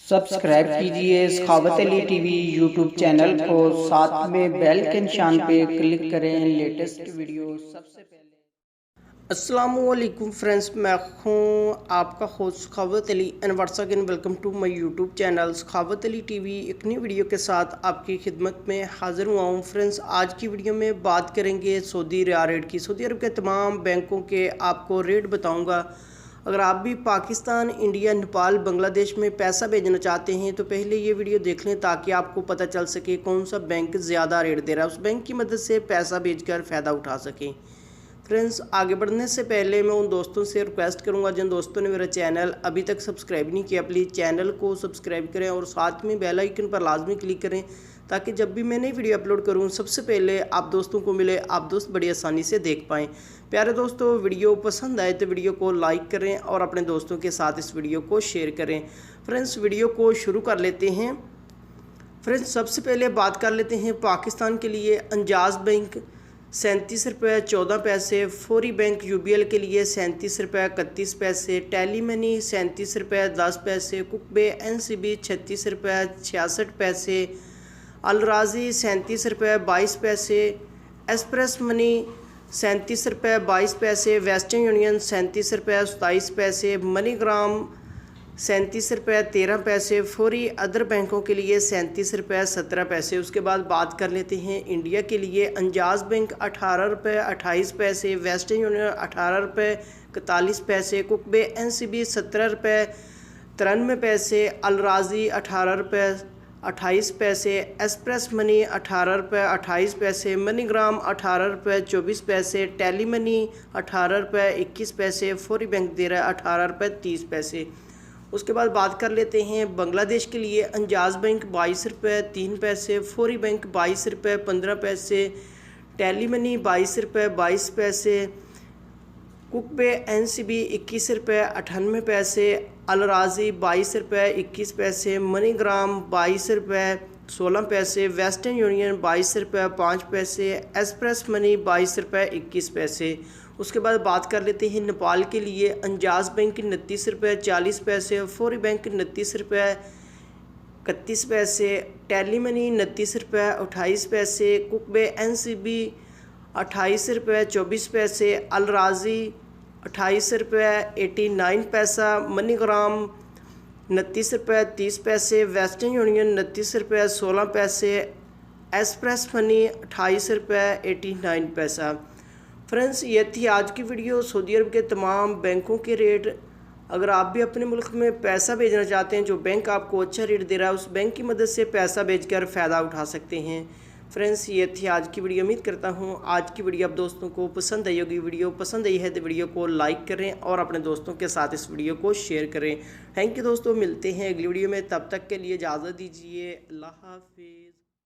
Subscribe कीजिए सखावत Ali TV YouTube channel को, साथ में बेल के निशान पे क्लिक करें लेटेस्ट वीडियो सबसे पहले। अस्सलामुअलैकुम फ्रेंड्स, मैं हूँ आपका host Sakhawat Ali and once again welcome to my YouTube channel Sakhawat Ali TV. एक नई वीडियो के साथ आपकी खिदमत में हाजिर हुआ हूँ। फ्रेंड्स, आज की वीडियो में बात करेंगे सऊदी रिया रेट की। सऊदी अरब के तमाम बैंकों के आपको रेट बताऊँगा। अगर आप भी पाकिस्तान, इंडिया, नेपाल, बांग्लादेश में पैसा भेजना चाहते हैं तो पहले ये वीडियो देख लें ताकि आपको पता चल सके कौन सा बैंक ज़्यादा रेट दे रहा है, उस बैंक की मदद से पैसा भेजकर फ़ायदा उठा सकें। फ्रेंड्स, आगे बढ़ने से पहले मैं उन दोस्तों से रिक्वेस्ट करूंगा जिन दोस्तों ने मेरा चैनल अभी तक सब्सक्राइब नहीं किया, प्लीज़ चैनल को सब्सक्राइब करें और साथ में बेल आइकन पर लाजमी क्लिक करें ताकि जब भी मैं नई वीडियो अपलोड करूं सबसे पहले आप दोस्तों को मिले, आप दोस्त बड़ी आसानी से देख पाएँ। प्यारे दोस्तों, वीडियो पसंद आए तो वीडियो को लाइक करें और अपने दोस्तों के साथ इस वीडियो को शेयर करें। फ्रेंड्स, वीडियो को शुरू कर लेते हैं। फ्रेंड्स, सबसे पहले बात कर लेते हैं पाकिस्तान के लिए। अंजाज बैंक 37 रुपये 14 पैसे, फौरी बैंक यूबीएल के लिए 37 रुपये 31 पैसे, टेली मनी 37 रुपये 10 पैसे, कुकबे एनसीबी 36 रुपये 66 पैसे, अलराजी 37 रुपये 22 पैसे, एक्सप्रेस मनी 37 रुपये 22 पैसे, वेस्टर्न यूनियन 37 रुपये 27 पैसे, मनीग्राम 37 रुपये 13 पैसे, फौरी अदर बैंकों के लिए 37 रुपये 17 पैसे। उसके बाद बात कर लेते हैं इंडिया के लिए। अंजाज बैंक 18 रुपये 28 पैसे, वेस्टर्न यूनियन 18 रुपये 41 पैसे, कुकबे एनसीबी 17 रुपये 93 पैसे, अलराजी 18 रुपये 28 पैसे, एक्सप्रेस मनी 18 रुपये 28 पैसे, मनीग्राम 18 रुपये 24 पैसे, टेली मनी 18 रुपये 21 पैसे, फौरी बैंक दे रहा है 18 रुपये 30 पैसे। उसके बाद बात कर लेते हैं बांग्लादेश के लिए। अंजाज बैंक 22 रुपये 3 पैसे, फौरी बैंक 22 रुपये 15 पैसे, टेली मनी 22 रुपये 22 पैसे, कुकबे एनसीबी 21 रुपये 98 पैसे, अलराजी 22 रुपये 21 पैसे, मनीग्राम 22 रुपये 16 पैसे, वेस्टर्न यूनियन 22 रुपये 5 पैसे, एक्सप्रेस मनी 22 रुपये 21 पैसे। उसके बाद बात कर लेते हैं नेपाल के लिए। अंजाज बैंक 29 रुपये 40 पैसे, फौरी बैंक 29 रुपये 31 पैसे, टेली मनी 29 रुपये 28 पैसे, कुकबे एनसीबी 28 रुपये 24 पैसे, अलराजी 28 रुपये 89 पैसा, मनीग्राम 29 रुपये 30 पैसे, वेस्टर्न यूनियन 29 रुपये 16 पैसे, एक्सप्रेस मनी 28 रुपये 89 पैसा। फ्रेंड्स, ये थी आज की वीडियो सऊदी अरब के तमाम बैंकों के रेट। अगर आप भी अपने मुल्क में पैसा भेजना चाहते हैं, जो बैंक आपको अच्छा रेट दे रहा है उस बैंक की मदद से पैसा भेजकर फ़ायदा उठा सकते हैं। फ्रेंड्स, ये थी आज की वीडियो। उम्मीद करता हूँ आज की वीडियो आप दोस्तों को पसंद आई होगी। वीडियो पसंद आई है तो वीडियो को लाइक करें और अपने दोस्तों के साथ इस वीडियो को शेयर करें। थैंक यू दोस्तों, मिलते हैं अगली वीडियो में, तब तक के लिए इजाज़त दीजिए। अल्लाह हाफिज़।